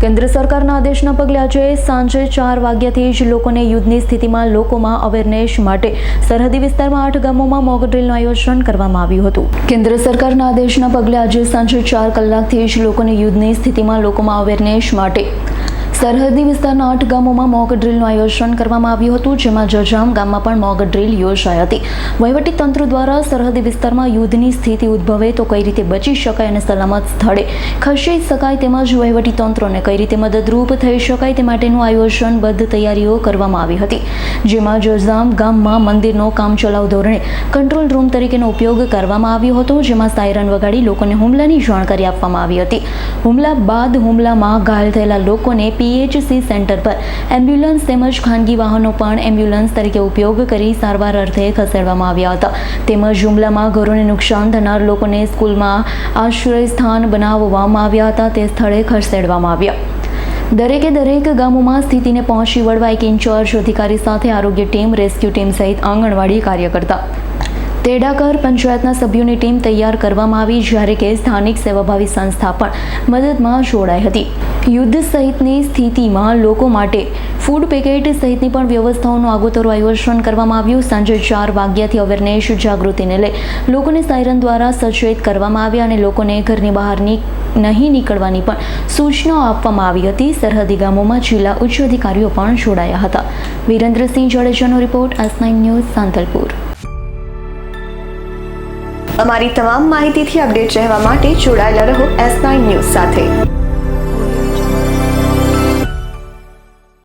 કેન્દ્ર સરકારના આદેશના પગલે આજે સાંજે 4 વાગ્યાથી જ લોકોને યુદ્ધની સ્થિતિમાં લોકોમાં અવેરનેસ માટે સરહદી વિસ્તારમાં 8 ગામોમાં મોક ડ્રીલનું આયોજન કરવામાં આવ્યું હતું। કેન્દ્ર સરકારના આદેશના પગલે આજે સાંજે 4 કલાકથી જ લોકોને યુદ્ધની સ્થિતિમાં લોકોમાં અવેરનેસ માટે સરહદી વિસ્તારના 8 ગામોમાં મોક ડ્રીલનું આયોજન કરવામાં આવ્યું હતું, જેમાં જજામ ગામમાં પણ મોક ડ્રીલ યોજાઈ હતી। વહીવટી તંત્ર દ્વારા સરહદી વિસ્તારમાં યુદ્ધની સ્થિતિ ઉદ્ભવે તો કઈ રીતે બચી શકાય અને સલામત સ્થળે ખસી શકાય તેમજ વહીવટી તંત્રને કઈ રીતે મદદરૂપ થઈ શકાય તે માટેનું આયોજનબદ્ધ તૈયારીઓ કરવામાં આવી હતી, જેમાં જજામ ગામમાં મંદિરનો કામચલાઉ ધોરણે કંટ્રોલ રૂમ તરીકેનો ઉપયોગ કરવામાં આવ્યો હતો, જેમાં સાયરન વગાડી લોકોને હુમલાની જાણકારી આપવામાં આવી હતી। હુમલા બાદ હુમલામાં ઘાયલ થયેલા લોકોને PHC સેન્ટર પર એમ્બ્યુલન્સ તેમજ ખાનગી વાહનો પણ એમ્બ્યુલન્સ તરીકે ઉપયોગ કરી સારવાર અર્થે ખસેડવામાં આવ્યા હતા। તેમજ હુમલામાં ઘરોને નુકસાન થનાર લોકોને સ્કૂલમાં આશ્રય સ્થાન બનાવવામાં આવ્યા હતા તે સ્થળે ખસેડવામાં આવ્યા। દરેક ગામોમાં સ્થિતિને પહોંચી વળવા એક ઇન્ચાર્જ અધિકારી સાથે આરોગ્ય ટીમ, રેસ્ક્યુ ટીમ સહિત આંગણવાડી કાર્યકર્તા, તેડાગર પંચાયતના સભ્યોની ટીમ તૈયાર કરવામાં આવી, જ્યારે કે સ્થાનિક સેવાભાવી સંસ્થા પણ મદદમાં જોડાઈ હતી। યુદ્ધ સહિતની સ્થિતિમાં લોકો માટે ફૂડ પેકેટ સહિતની પણ વ્યવસ્થાઓનું આગોતરું આયોજન કરવામાં આવ્યું। સાંજે 4 વાગ્યાથી અવેરનેસ જાગૃતિને લઈ લોકોને સાયરન દ્વારા સચેત કરવામાં આવ્યા અને લોકોને ઘરની બહાર નહીં નીકળવાની પણ સૂચનાઓ આપવામાં આવી હતી। સરહદી ગામોમાં જિલ્લા ઉચ્ચ અધિકારીઓ પણ જોડાયા હતા। વિરેન્દ્રસિંહ જાડેજાનો રિપોર્ટ, S9 ન્યૂઝ, સાંતલપુર। અમારી તમામ માહિતીથી અપડેટ રહેવા માટે જોડાયેલા રહો S9 ન્યૂઝ સાથે।